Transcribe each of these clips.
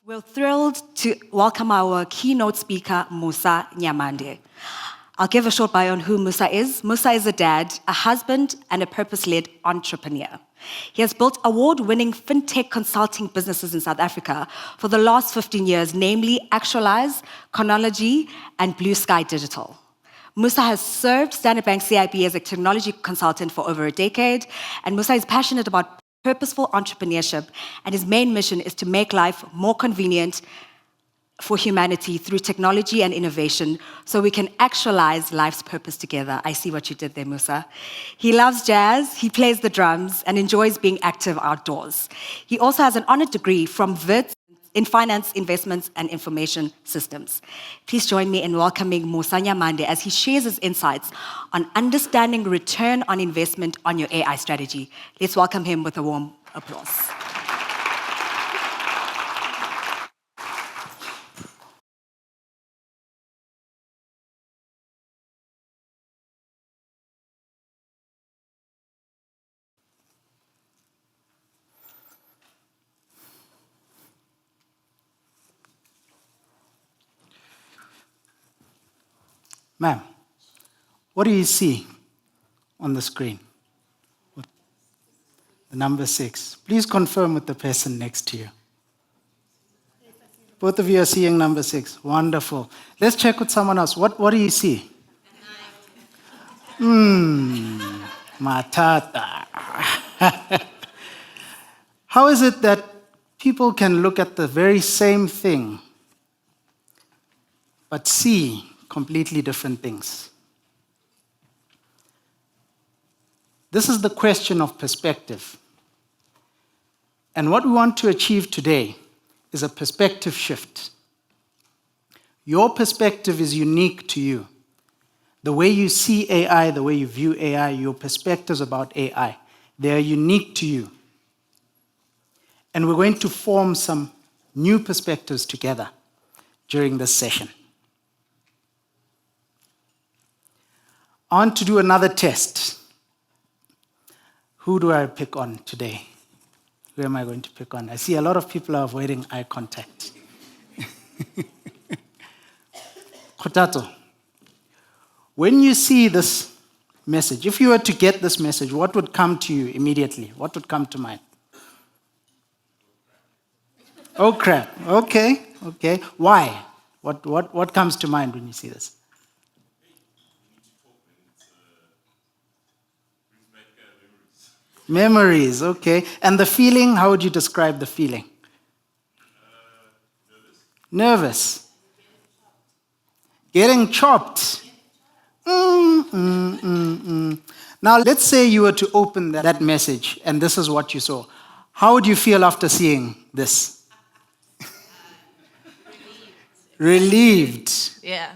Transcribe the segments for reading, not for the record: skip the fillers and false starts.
We're thrilled to welcome our keynote speaker, Mosa Nyamande. I'll give a short bio on who Mosa is. Mosa is a dad, a husband, and a purpose-led entrepreneur. He has built award-winning fintech consulting businesses in South Africa for the last 15 years, namely Actualise, Chronology, and Blue Sky Digital. Mosa has served Standard Bank CIB as a technology consultant for over a decade, and Mosa is passionate about purposeful entrepreneurship, and his main mission is to make life more convenient for humanity through technology and innovation so we can actualize life's purpose together. I see what you did there, Mosa. He loves jazz, he plays the drums, and enjoys being active outdoors. He also has an honored degree from Wits in Finance, Investments, and Information Systems. Please join me in welcoming Mosa Nyamande as he shares his insights on understanding return on investment on your AI strategy. Let's welcome him with a warm applause. Ma'am, what do you see on the screen? The number 6. Please confirm with the person next to you. Both of you are seeing number 6. Wonderful. Let's check with someone else. What do you see? Matata. How is it that people can look at the very same thing but see completely different things? This is the question of perspective. And what we want to achieve today is a perspective shift. Your perspective is unique to you. The way you see AI, the way you view AI, your perspectives about AI, they are unique to you. And we're going to form some new perspectives together during this session. I want to do another test. Who do I pick on today? Who am I going to pick on? I see a lot of people are avoiding eye contact. Kotato, when you see this message, if you were to get this message, what would come to you immediately? What would come to mind? Oh crap. Okay. Why? What comes to mind when you see this? Memories, okay. And the feeling, how would you describe the feeling? Nervous. Getting chopped. Now, let's say you were to open that message and this is what you saw. How would you feel after seeing this? Relieved. Yeah.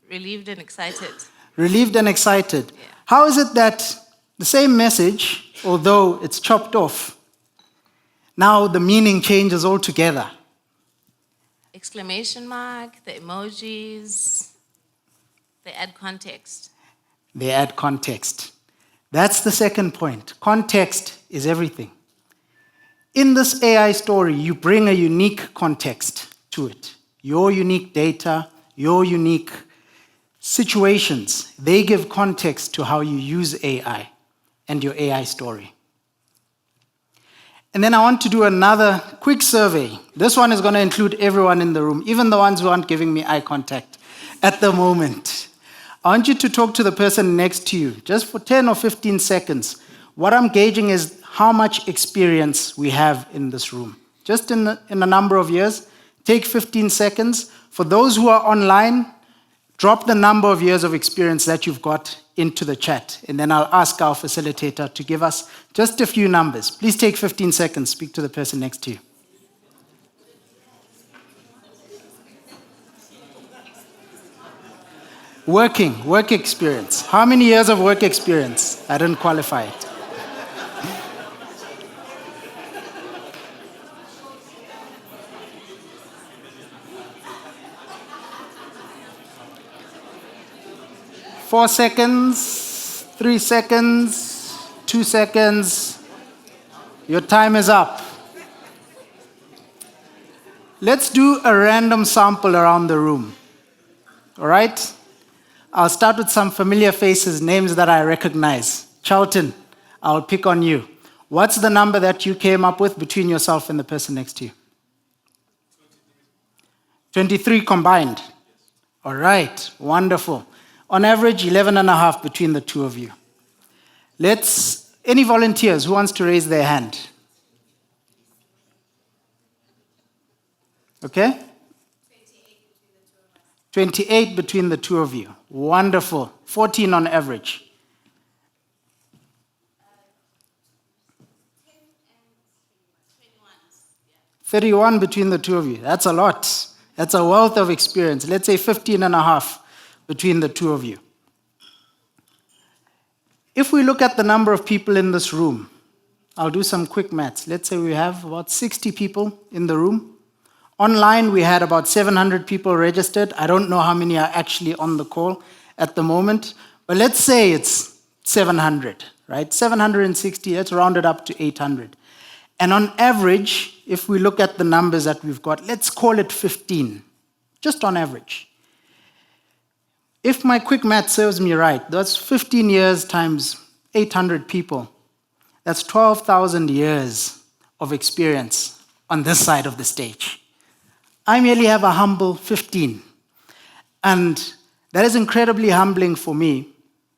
Relieved and excited. Relieved and excited. Yeah. How is it that the same message, although it's chopped off, now the meaning changes altogether? Exclamation mark, the emojis, they add context. They add context. That's the second point. Context is everything. In this AI story, you bring a unique context to it. Your unique data, your unique situations, they give context to how you use AI and your AI story. And then I want to do another quick survey. This one is going to include everyone in the room, even the ones who aren't giving me eye contact at the moment. I want you to talk to the person next to you, just for 10 or 15 seconds. What I'm gauging is how much experience we have in this room. Just in a number of years, take 15 seconds. For those who are online, drop the number of years of experience that you've got into the chat, and then I'll ask our facilitator to give us just a few numbers. Please take 15 seconds, speak to the person next to you. Work experience. How many years of work experience? I didn't qualify it. Four seconds, 3 seconds, 2 seconds. Your time is up. Let's do a random sample around the room. All right? I'll start with some familiar faces, names that I recognize. Charlton, I'll pick on you. What's the number that you came up with between yourself and the person next to you? 23 combined. All right, wonderful. On average, 11 and a half between the two of you. Any volunteers who wants to raise their hand? Okay? 28 between the two of you. Wonderful. 14 on average. 31 between the two of you. That's a lot. That's a wealth of experience. Let's say 15 and a half between the two of you. If we look at the number of people in this room, I'll do some quick maths. Let's say we have about 60 people in the room. Online, we had about 700 people registered. I don't know how many are actually on the call at the moment, but let's say it's 700, right? 760, let's round it up to 800. And on average, if we look at the numbers that we've got, let's call it 15, just on average. If my quick math serves me right, that's 15 years times 800 people. That's 12,000 years of experience on this side of the stage. I merely have a humble 15. And that is incredibly humbling for me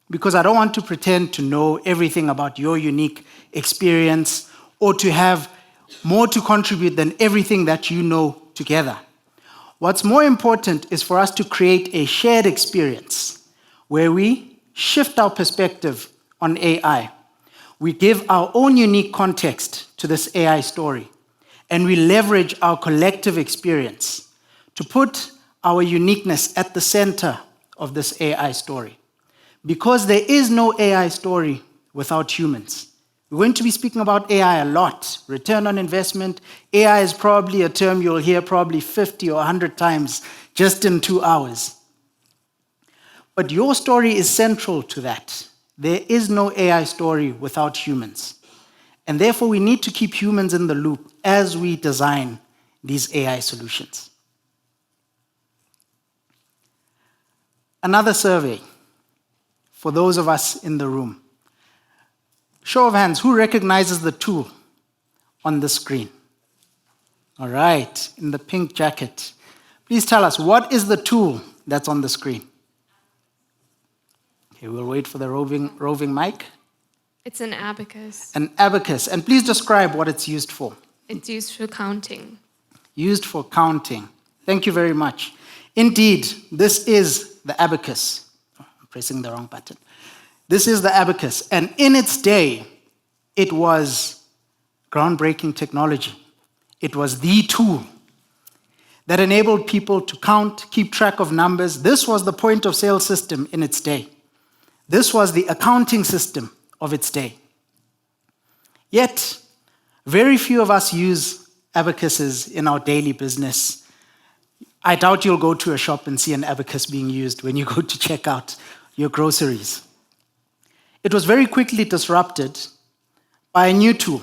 because I don't want to pretend to know everything about your unique experience or to have more to contribute than everything that you know together. What's more important is for us to create a shared experience where we shift our perspective on AI. We give our own unique context to this AI story. And we leverage our collective experience to put our uniqueness at the center of this AI story. Because there is no AI story without humans. We're going to be speaking about AI a lot. Return on investment. AI is probably a term you'll hear probably 50 or 100 times just in 2 hours. But your story is central to that. There is no AI story without humans. And therefore, we need to keep humans in the loop as we design these AI solutions. Another survey for those of us in the room. Show of hands, who recognizes the tool on the screen? All right, in the pink jacket. Please tell us, what is the tool that's on the screen? Okay, we'll wait for the roving mic. It's an abacus. An abacus. And please describe what it's used for. It's used for counting. Used for counting. Thank you very much. Indeed, this is the abacus. Oh, I'm pressing the wrong button. This is the abacus. And in its day, it was groundbreaking technology. It was the tool that enabled people to count, keep track of numbers. This was the point of sale system in its day. This was the accounting system of its day. Yet, very few of us use abacuses in our daily business. I doubt you'll go to a shop and see an abacus being used when you go to check out your groceries. It was very quickly disrupted by a new tool.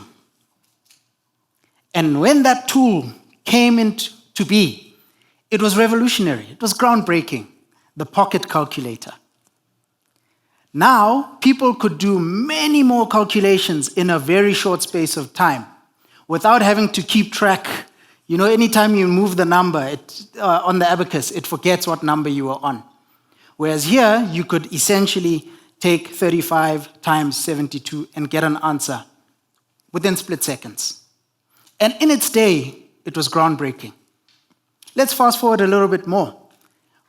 And when that tool came into be, it was revolutionary. It was groundbreaking, the pocket calculator. Now, people could do many more calculations in a very short space of time without having to keep track. You know, anytime you move the number on the abacus, it forgets what number you were on. Whereas here, you could essentially take 35 times 72 and get an answer within split seconds. And in its day, it was groundbreaking. Let's fast forward a little bit more.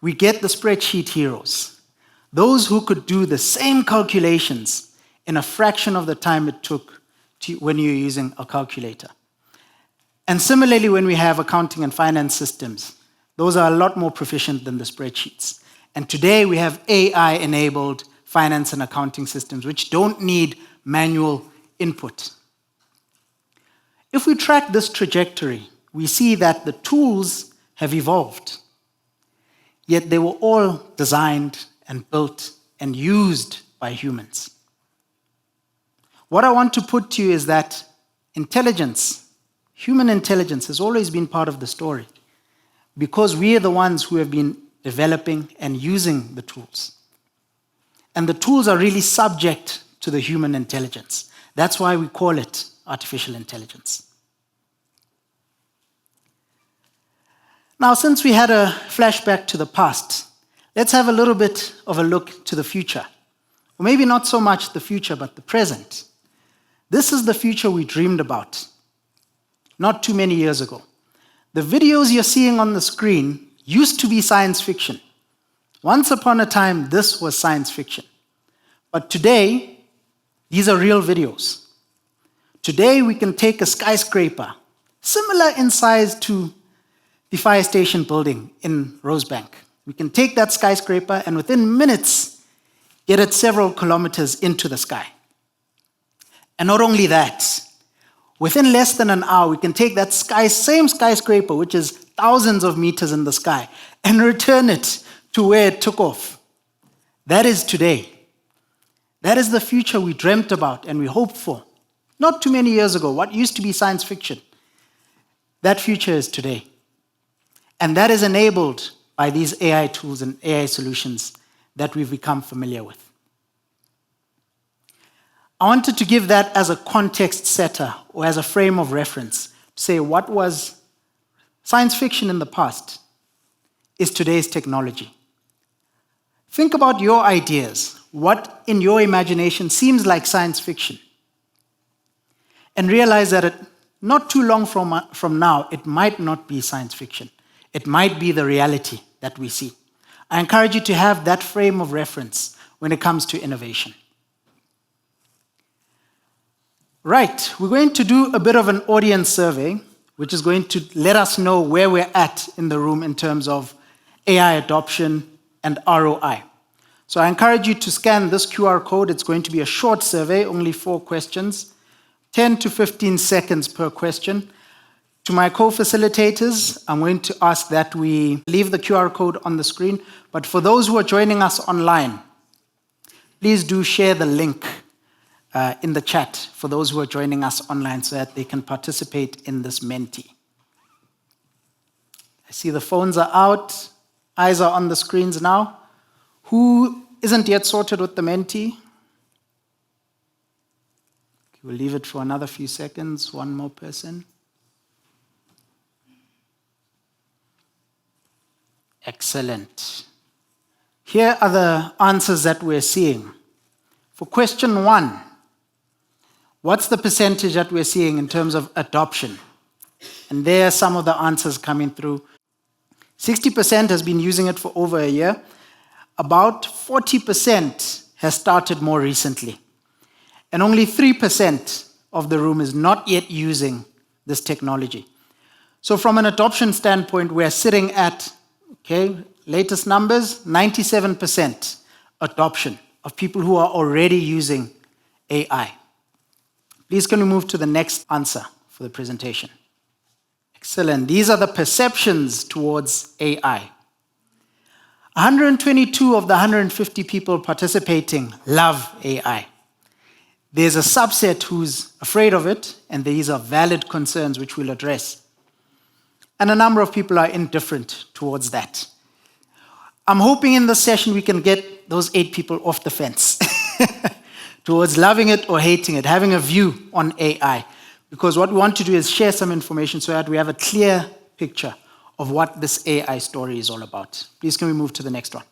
We get the spreadsheet heroes. Those who could do the same calculations in a fraction of the time it took when you're using a calculator. And similarly, when we have accounting and finance systems, those are a lot more proficient than the spreadsheets. And today we have AI-enabled finance and accounting systems which don't need manual input. If we track this trajectory, we see that the tools have evolved, yet they were all designed and built and used by humans. What I want to put to you is that intelligence, human intelligence, has always been part of the story. because we are the ones who have been developing and using the tools. And the tools are really subject to the human intelligence. That's why we call it artificial intelligence. Now, since we had a flashback to the past, let's have a little bit of a look to the future. Or maybe not so much the future, but the present. This is the future we dreamed about not too many years ago. The videos you're seeing on the screen used to be science fiction. Once upon a time, this was science fiction. But today, these are real videos. Today, we can take a skyscraper, similar in size to the fire station building in Rosebank. We can take that skyscraper and within minutes, get it several kilometers into the sky. And not only that, within less than an hour, we can take that same skyscraper, which is thousands of meters in the sky, and return it to where it took off. That is today. That is the future we dreamt about and we hoped for. Not too many years ago, what used to be science fiction. That future is today. And that is enabled by these AI tools and AI solutions that we've become familiar with. I wanted to give that as a context setter or as a frame of reference to say what was science fiction in the past is today's technology. Think about your ideas, what in your imagination seems like science fiction, and realize that not too long from now, it might not be science fiction. It might be the reality that we see. I encourage you to have that frame of reference when it comes to innovation. Right, we're going to do a bit of an audience survey, which is going to let us know where we're at in the room in terms of AI adoption and ROI. So I encourage you to scan this QR code. It's going to be a short survey, only 4 questions, 10 to 15 seconds per question. To my co-facilitators, I'm going to ask that we leave the QR code on the screen, but for those who are joining us online, please do share the link in the chat for those who are joining us online so that they can participate in this Menti. I see the phones are out, eyes are on the screens now. Who isn't yet sorted with the Menti? We'll leave it for another few seconds. One more person. Excellent. Here are the answers that we're seeing. For question 1, what's the percentage that we're seeing in terms of adoption? And there are some of the answers coming through. 60% has been using it for over a year. About 40% has started more recently. And only 3% of the room is not yet using this technology. So from an adoption standpoint, we're sitting at, latest numbers, 97% adoption of people who are already using AI. Please can we move to the next answer for the presentation? Excellent. These are the perceptions towards AI. 122 of the 150 people participating love AI. There's a subset who's afraid of it, and these are valid concerns which we'll address. And a number of people are indifferent towards that. I'm hoping in this session we can get those 8 people off the fence towards loving it or hating it, having a view on AI. Because what we want to do is share some information so that we have a clear picture of what this AI story is all about. Please can we move to the next one?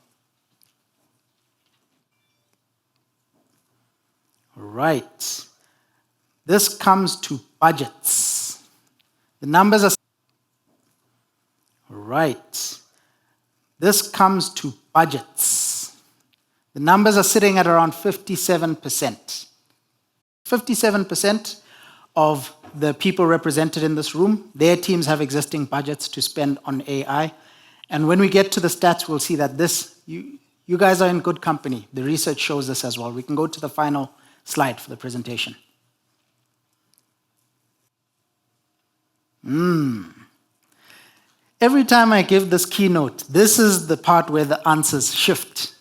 Right. This comes to budgets. The numbers are... Right. This comes to budgets. The numbers are sitting at around 57%. 57% of the people represented in this room, their teams have existing budgets to spend on AI. And when we get to the stats, we'll see that you guys are in good company. The research shows this as well. We can go to the final slide for the presentation. Every time I give this keynote, this is the part where the answers shift.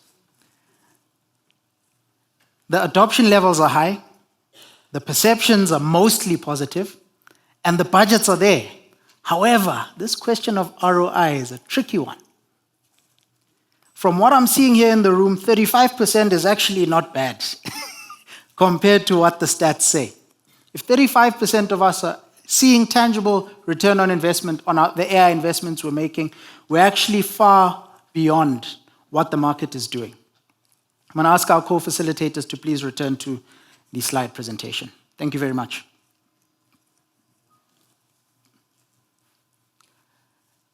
The adoption levels are high, the perceptions are mostly positive, and the budgets are there. However, this question of ROI is a tricky one. From what I'm seeing here in the room, 35% is actually not bad compared to what the stats say. If 35% of us are seeing tangible return on investment on the AI investments we're making, we're actually far beyond what the market is doing. I'm going to ask our co-facilitators to please return to the slide presentation. Thank you very much.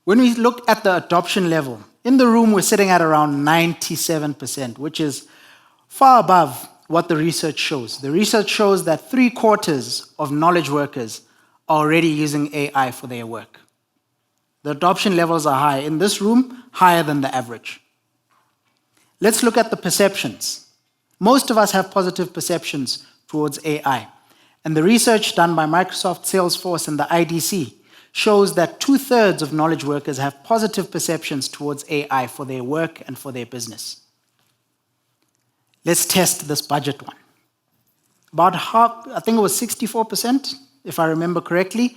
When we look at the adoption level, in the room we're sitting at around 97%, which is far above what the research shows. The research shows that 3/4 of knowledge workers are already using AI for their work. The adoption levels are high. In this room, higher than the average. Let's look at the perceptions. Most of us have positive perceptions towards AI. And the research done by Microsoft, Salesforce, and the IDC shows that 2/3 of knowledge workers have positive perceptions towards AI for their work and for their business. Let's test this budget one. About half, I think it was 64%, if I remember correctly,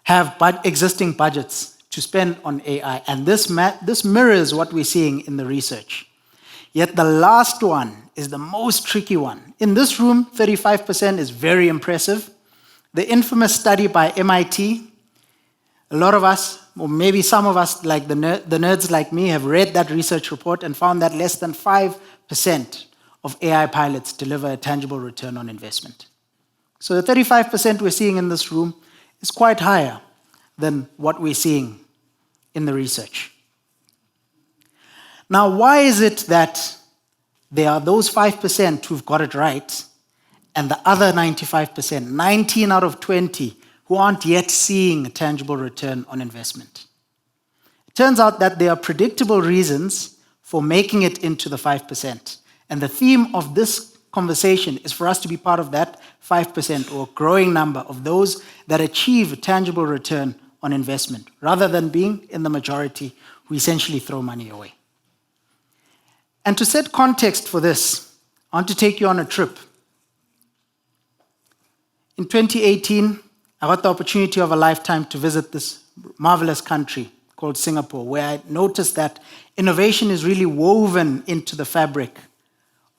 have existing budgets to spend on AI. And this mirrors what we're seeing in the research. Yet the last one is the most tricky one. In this room, 35% is very impressive. The infamous study by MIT, a lot of us, or maybe some of us, like the nerds like me, have read that research report and found that less than 5% of AI pilots deliver a tangible return on investment. So the 35% we're seeing in this room is quite higher than what we're seeing in the research. Now, why is it that there are those 5% who've got it right and the other 95%, 19 out of 20, who aren't yet seeing a tangible return on investment? It turns out that there are predictable reasons for making it into the 5%. And the theme of this conversation is for us to be part of that 5% or growing number of those that achieve a tangible return on investment, rather than being in the majority who essentially throw money away. And to set context for this, I want to take you on a trip. In 2018, I got the opportunity of a lifetime to visit this marvelous country called Singapore, where I noticed that innovation is really woven into the fabric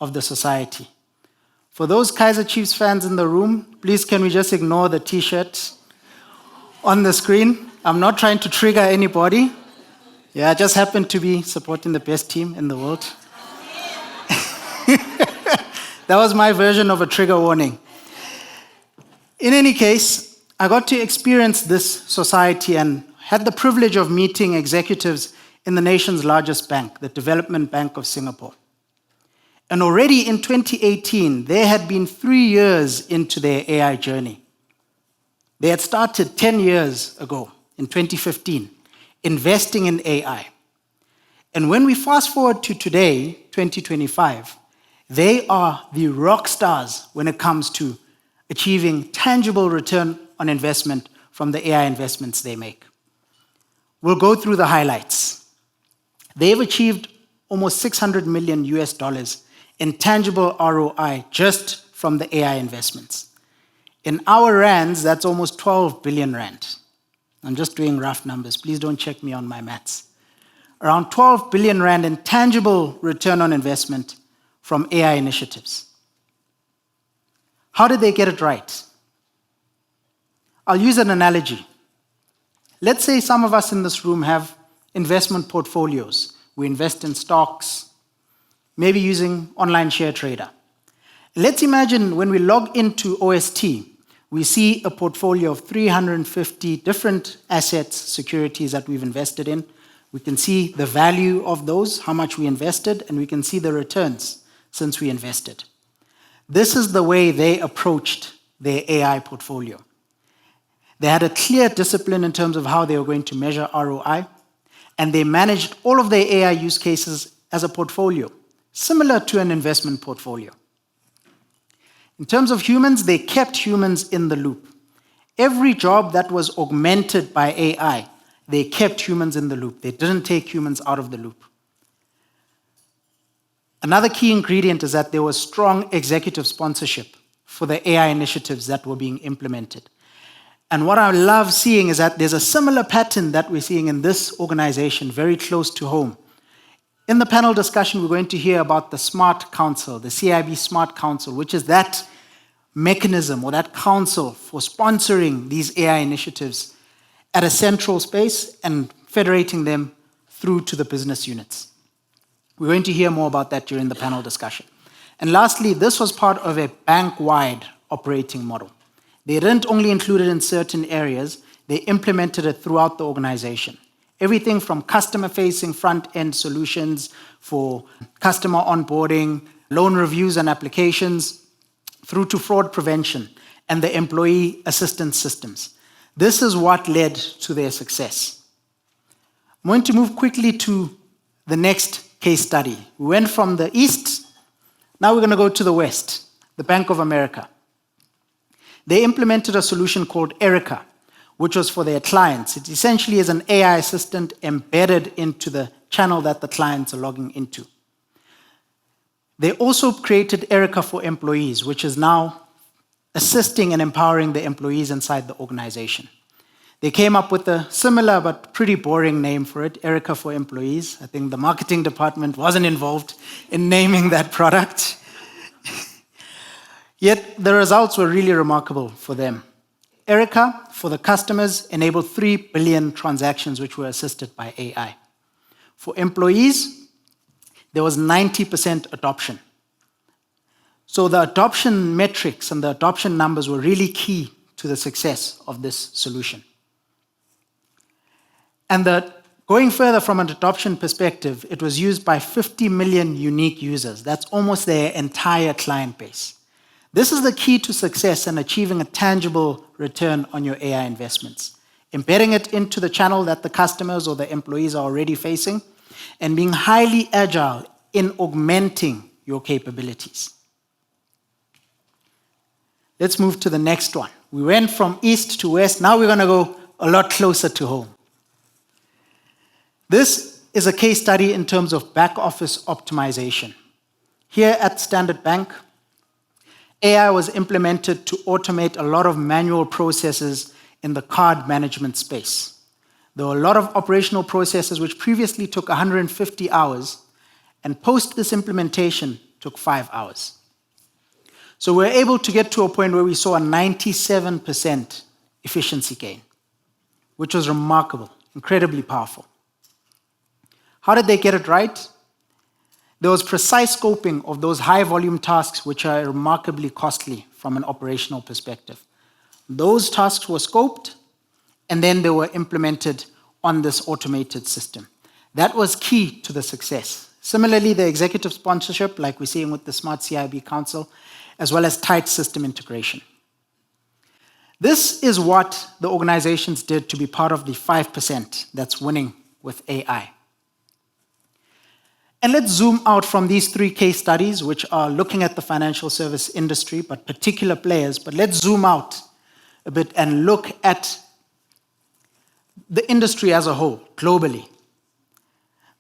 of the society. For those Kaizer Chiefs fans in the room, please can we just ignore the t-shirt on the screen? I'm not trying to trigger anybody. Yeah, I just happen to be supporting the best team in the world. That was my version of a trigger warning. In any case, I got to experience this society and had the privilege of meeting executives in the nation's largest bank, the Development Bank of Singapore. And already in 2018, they had been 3 years into their AI journey. They had started 10 years ago, in 2015, investing in AI. And when we fast forward to today, 2025, they are the rock stars when it comes to achieving tangible return on investment from the AI investments they make. We'll go through the highlights. They've achieved almost $600 million in tangible ROI just from the AI investments. In our rands, that's almost 12 billion rand. I'm just doing rough numbers. Please don't check me on my maths. Around 12 billion rand in tangible return on investment from AI initiatives. How did they get it right? I'll use an analogy. Let's say some of us in this room have investment portfolios. We invest in stocks, maybe using online share trader. Let's imagine when we log into OST, we see a portfolio of 350 different assets, securities that we've invested in. We can see the value of those, how much we invested, and we can see the returns since we invested. This is the way they approached their AI portfolio. They had a clear discipline in terms of how they were going to measure ROI, and they managed all of their AI use cases as a portfolio, similar to an investment portfolio. In terms of humans, they kept humans in the loop. Every job that was augmented by AI, they kept humans in the loop. They didn't take humans out of the loop. Another key ingredient is that there was strong executive sponsorship for the AI initiatives that were being implemented. And what I love seeing is that there's a similar pattern that we're seeing in this organization, very close to home. In the panel discussion, we're going to hear about the Smart Council, the CIB Smart Council, which is that mechanism or that council for sponsoring these AI initiatives at a central space and federating them through to the business units. We're going to hear more about that during the panel discussion. And lastly, this was part of a bank-wide operating model. They didn't only include it in certain areas, they implemented it throughout the organization. Everything from customer-facing front-end solutions for customer onboarding, loan reviews and applications, through to fraud prevention and the employee assistance systems. This is what led to their success. I'm going to move quickly to the next case study. We went from the east, now we're going to go to the west, the Bank of America. They implemented a solution called Erica, which was for their clients. It essentially is an AI assistant embedded into the channel that the clients are logging into. They also created Erica for employees, which is now assisting and empowering the employees inside the organization. They came up with a similar but pretty boring name for it, Erica for employees. I think the marketing department wasn't involved in naming that product. Yet the results were really remarkable for them. Erica, for the customers, enabled 3 billion transactions which were assisted by AI. For employees, there was 90% adoption. So the adoption metrics and the adoption numbers were really key to the success of this solution. And going further from an adoption perspective, it was used by 50 million unique users. That's almost their entire client base. This is the key to success and achieving a tangible return on your AI investments. Embedding it into the channel that the customers or the employees are already facing, and being highly agile in augmenting your capabilities. Let's move to the next one. We went from east to west, now we're going to go a lot closer to home. This is a case study in terms of back office optimization. Here at Standard Bank, AI was implemented to automate a lot of manual processes in the card management space. There were a lot of operational processes which previously took 150 hours, and post this implementation took 5 hours. So we're able to get to a point where we saw a 97% efficiency gain, which was remarkable, incredibly powerful. How did they get it right? There was precise scoping of those high-volume tasks which are remarkably costly from an operational perspective. Those tasks were scoped, and then they were implemented on this automated system. That was key to the success. Similarly, the executive sponsorship, like we're seeing with the Smart CIB Council, as well as tight system integration. This is what the organizations did to be part of the 5% that's winning with AI. And let's zoom out from these 3 case studies, which are looking at the financial service industry, but particular players. But let's zoom out a bit and look at the industry as a whole, globally.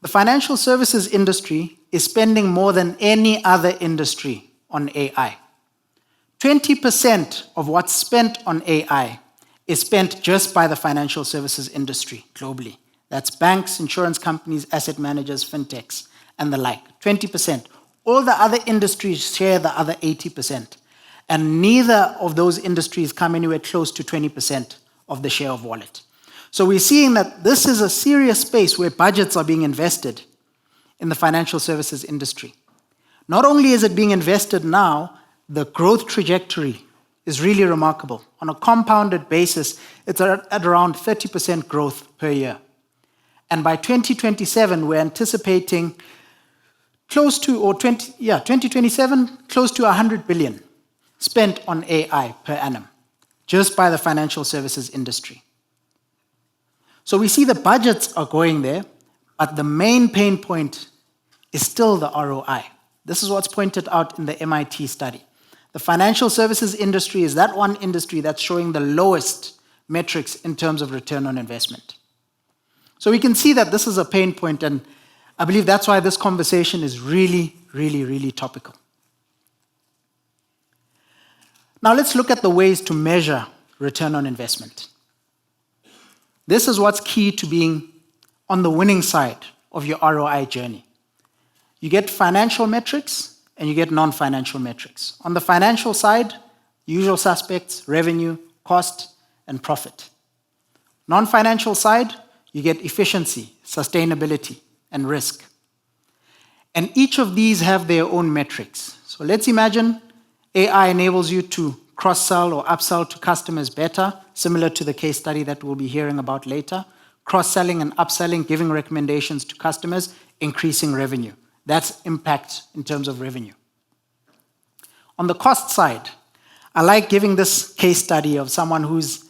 The financial services industry is spending more than any other industry on AI. 20% of what's spent on AI is spent just by the financial services industry globally. That's banks, insurance companies, asset managers, fintechs, and the like. 20%. All the other industries share the other 80%. And neither of those industries come anywhere close to 20% of the share of wallet. So we're seeing that this is a serious space where budgets are being invested in the financial services industry. Not only is it being invested now, the growth trajectory is really remarkable. On a compounded basis, it's at around 30% growth per year. And by 2027, we're anticipating close to, 2027, close to 100 billion spent on AI per annum, just by the financial services industry. So we see the budgets are going there, but the main pain point is still the ROI. This is what's pointed out in the MIT study. The financial services industry is that one industry that's showing the lowest metrics in terms of return on investment. So we can see that this is a pain point, and I believe that's why this conversation is really, really, really topical. Now let's look at the ways to measure return on investment. This is what's key to being on the winning side of your ROI journey. You get financial metrics and you get non-financial metrics. On the financial side, usual suspects, revenue, cost, and profit. Non-financial side, you get efficiency, sustainability, and risk. And each of these have their own metrics. So let's imagine AI enables you to cross-sell or upsell to customers better, similar to the case study that we'll be hearing about later. Cross-selling and upselling, giving recommendations to customers, increasing revenue. That's impact in terms of revenue. On the cost side, I like giving this case study of someone who's,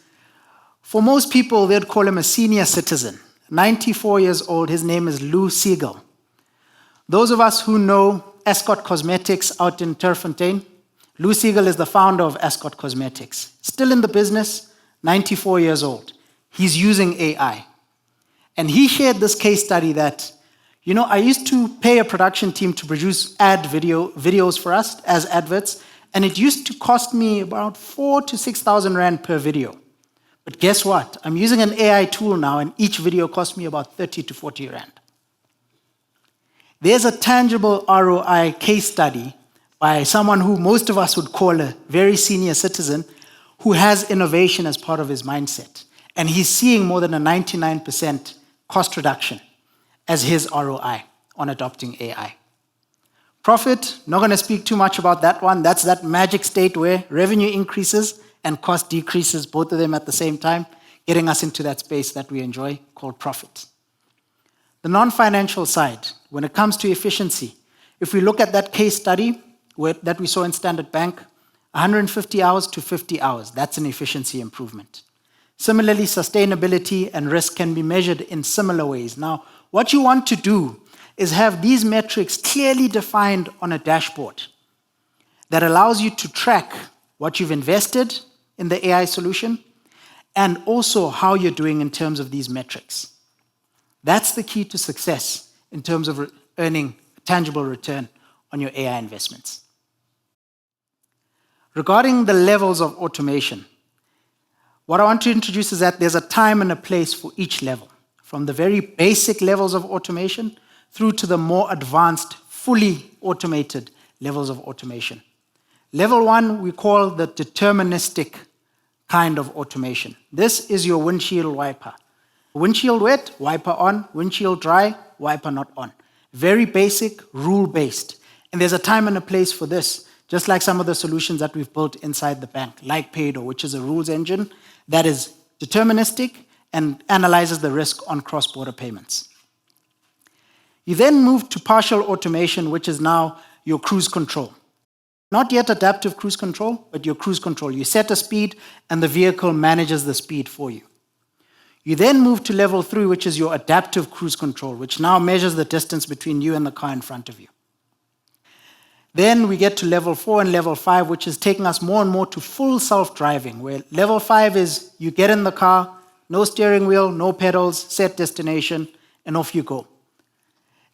for most people, they'd call him a senior citizen. 94 years old, his name is Lou Siegel. Those of us who know Ascot Cosmetics out in Terrefontaine, Lou Siegel is the founder of Ascot Cosmetics. Still in the business, 94 years old. He's using AI. And he shared this case study that, I used to pay a production team to produce videos for us as adverts, and it used to cost me about 4,000 to 6,000 Rand per video. But guess what? I'm using an AI tool now, and each video costs me about 30 to 40 Rand. There's a tangible ROI case study by someone who most of us would call a very senior citizen who has innovation as part of his mindset. And he's seeing more than a 99% cost reduction as his ROI on adopting AI. Profit, not going to speak too much about that one. That's that magic state where revenue increases and cost decreases, both of them at the same time, getting us into that space that we enjoy called profit. The non-financial side, when it comes to efficiency, if we look at that case study that we saw in Standard Bank, 150 hours to 50 hours, that's an efficiency improvement. Similarly, sustainability and risk can be measured in similar ways. Now, what you want to do is have these metrics clearly defined on a dashboard that allows you to track what you've invested in the AI solution and also how you're doing in terms of these metrics. That's the key to success in terms of earning a tangible return on your AI investments. Regarding the levels of automation, what I want to introduce is that there's a time and a place for each level, from the very basic levels of automation through to the more advanced, fully automated levels of automation. Level 1, we call the deterministic kind of automation. This is your windshield wiper. Windshield wet, wiper on. Windshield dry, wiper not on. Very basic, rule-based. And there's a time and a place for this, just like some of the solutions that we've built inside the bank, like Paydo, which is a rules engine that is deterministic and analyzes the risk on cross-border payments. You then move to partial automation, which is now your cruise control. Not yet adaptive cruise control, but your cruise control. You set a speed, and the vehicle manages the speed for you. You then move to level 3, which is your adaptive cruise control, which now measures the distance between you and the car in front of you. Then we get to level 4 and level 5, which is taking us more and more to full self-driving, where level 5 is you get in the car, no steering wheel, no pedals, set destination, and off you go.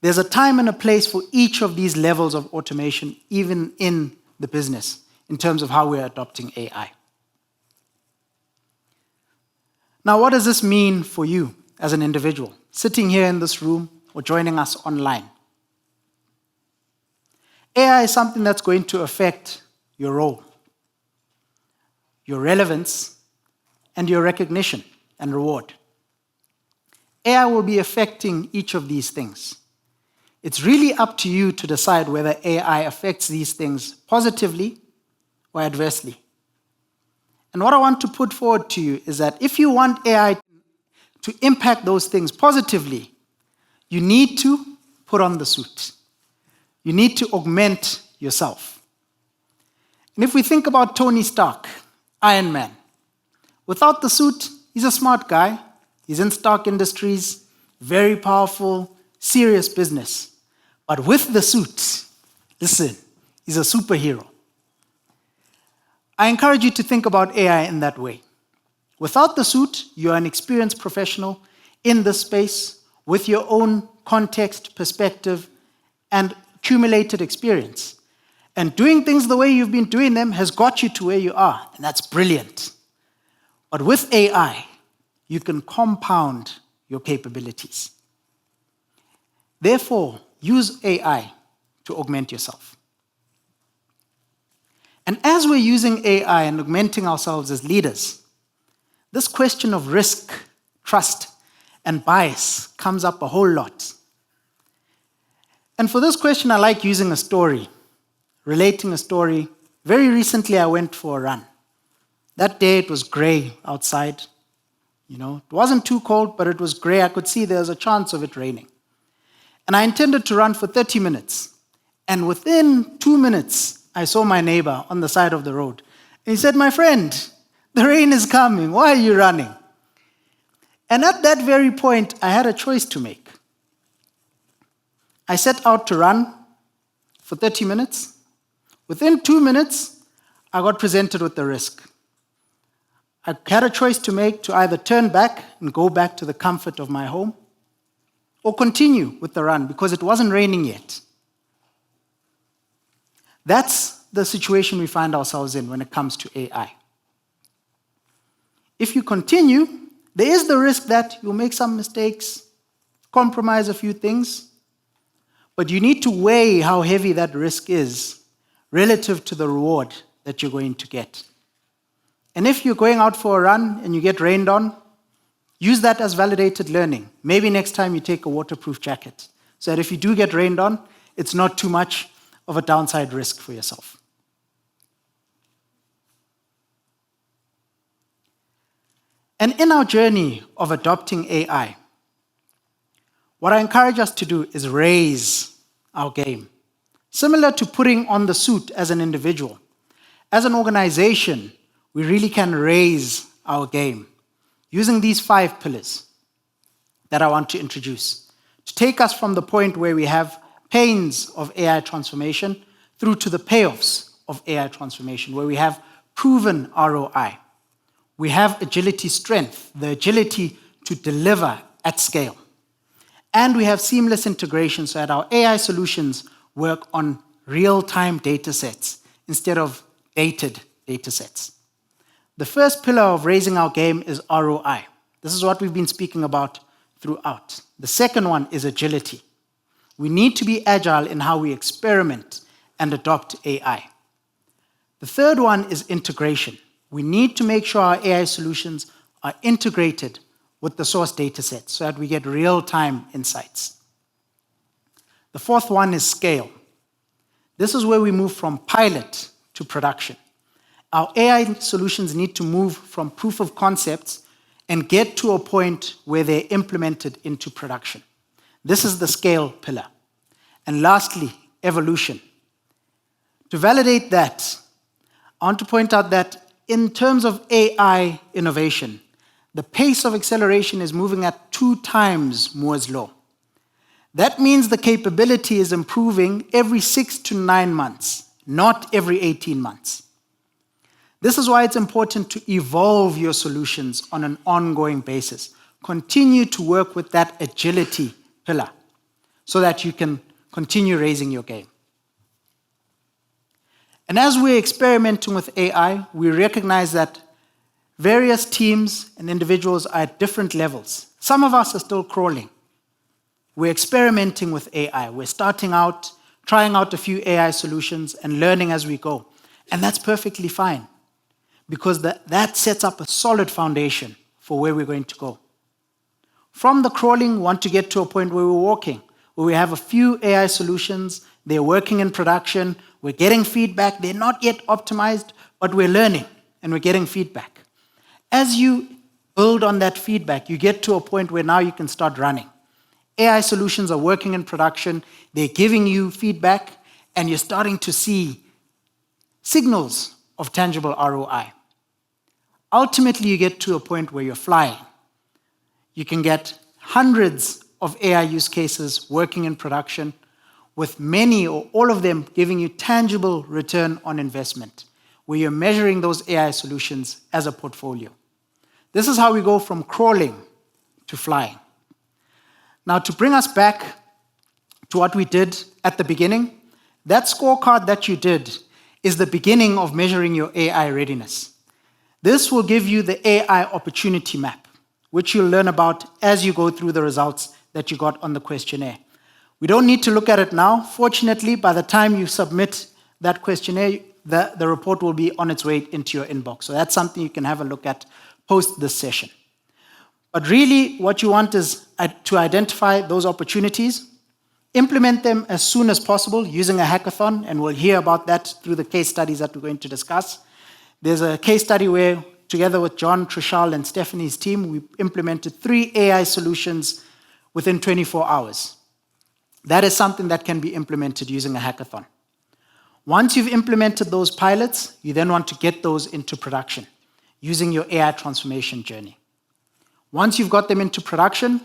There's a time and a place for each of these levels of automation, even in the business, in terms of how we're adopting AI. Now, what does this mean for you as an individual, sitting here in this room or joining us online? AI is something that's going to affect your role, your relevance, and your recognition and reward. AI will be affecting each of these things. It's really up to you to decide whether AI affects these things positively or adversely. And what I want to put forward to you is that if you want AI to impact those things positively, you need to put on the suit. You need to augment yourself. And if we think about Tony Stark, Iron Man, without the suit, he's a smart guy. He's in Stark Industries, very powerful, serious business. But with the suit, listen, he's a superhero. I encourage you to think about AI in that way. Without the suit, you're an experienced professional in this space with your own context, perspective, and accumulated experience. And doing things the way you've been doing them has got you to where you are, and that's brilliant. But with AI, you can compound your capabilities. Therefore, use AI to augment yourself. And as we're using AI and augmenting ourselves as leaders, this question of risk, trust, and bias comes up a whole lot. And for this question, I like using a story, relating a story. Very recently, I went for a run. That day, it was gray outside. It wasn't too cold, but it was gray. I could see there was a chance of it raining. And I intended to run for 30 minutes. And within 2 minutes, I saw my neighbor on the side of the road. And he said, "My friend, the rain is coming. Why are you running?" And at that very point, I had a choice to make. I set out to run for 30 minutes. Within 2 minutes, I got presented with the risk. I had a choice to make to either turn back and go back to the comfort of my home or continue with the run because it wasn't raining yet. That's the situation we find ourselves in when it comes to AI. If you continue, there is the risk that you'll make some mistakes, compromise a few things, but you need to weigh how heavy that risk is relative to the reward that you're going to get. And if you're going out for a run and you get rained on, use that as validated learning. Maybe next time you take a waterproof jacket, so that if you do get rained on, it's not too much of a downside risk for yourself. And in our journey of adopting AI, what I encourage us to do is raise our game. Similar to putting on the suit as an individual. As an organization, we really can raise our game using these 5 pillars that I want to introduce to take us from the point where we have pains of AI transformation through to the payoffs of AI transformation, where we have proven ROI. We have agility strength, the agility to deliver at scale. And we have seamless integration so that our AI solutions work on real-time data sets instead of dated data sets. The first pillar of raising our game is ROI. This is what we've been speaking about throughout. The second one is agility. We need to be agile in how we experiment and adopt AI. The third one is integration. We need to make sure our AI solutions are integrated with the source data set so that we get real-time insights. The fourth one is scale. This is where we move from pilot to production. Our AI solutions need to move from proof of concepts and get to a point where they're implemented into production. This is the scale pillar. And lastly, evolution. To validate that, I want to point out that in terms of AI innovation, the pace of acceleration is moving at 2 times Moore's law. That means the capability is improving every 6 to 9 months, not every 18 months. This is why it's important to evolve your solutions on an ongoing basis. Continue to work with that agility pillar so that you can continue raising your game. And as we're experimenting with AI, we recognize that various teams and individuals are at different levels. Some of us are still crawling. We're experimenting with AI. We're starting out, trying out a few AI solutions and learning as we go. And that's perfectly fine because that sets up a solid foundation for where we're going to go. From the crawling, we want to get to a point where we're walking, where we have a few AI solutions, they're working in production, we're getting feedback, they're not yet optimized, but we're learning and we're getting feedback. As you build on that feedback, you get to a point where now you can start running. AI solutions are working in production, they're giving you feedback, and you're starting to see signals of tangible ROI. Ultimately, you get to a point where you're flying. You can get hundreds of AI use cases working in production, with many or all of them giving you tangible return on investment, where you're measuring those AI solutions as a portfolio. This is how we go from crawling to flying. Now, to bring us back to what we did at the beginning, that scorecard that you did is the beginning of measuring your AI readiness. This will give you the AI opportunity map, which you'll learn about as you go through the results that you got on the questionnaire. We don't need to look at it now. Fortunately, by the time you submit that questionnaire, the report will be on its way into your inbox. So that's something you can have a look at post this session. But really, what you want is to identify those opportunities, implement them as soon as possible using a hackathon, and we'll hear about that through the case studies that we're going to discuss. There's a case study where, together with John, Trishal, and Stephanie's team, we implemented 3 AI solutions within 24 hours. That is something that can be implemented using a hackathon. Once you've implemented those pilots, you then want to get those into production using your AI transformation journey. Once you've got them into production,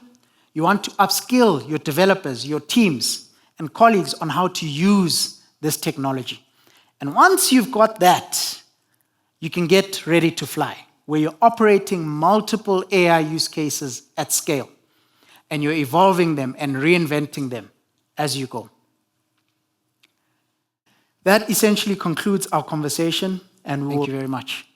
you want to upskill your developers, your teams, and colleagues on how to use this technology. And once you've got that, you can get ready to fly, where you're operating multiple AI use cases at scale, and you're evolving them and reinventing them as you go. That essentially concludes our conversation, and thank you very much.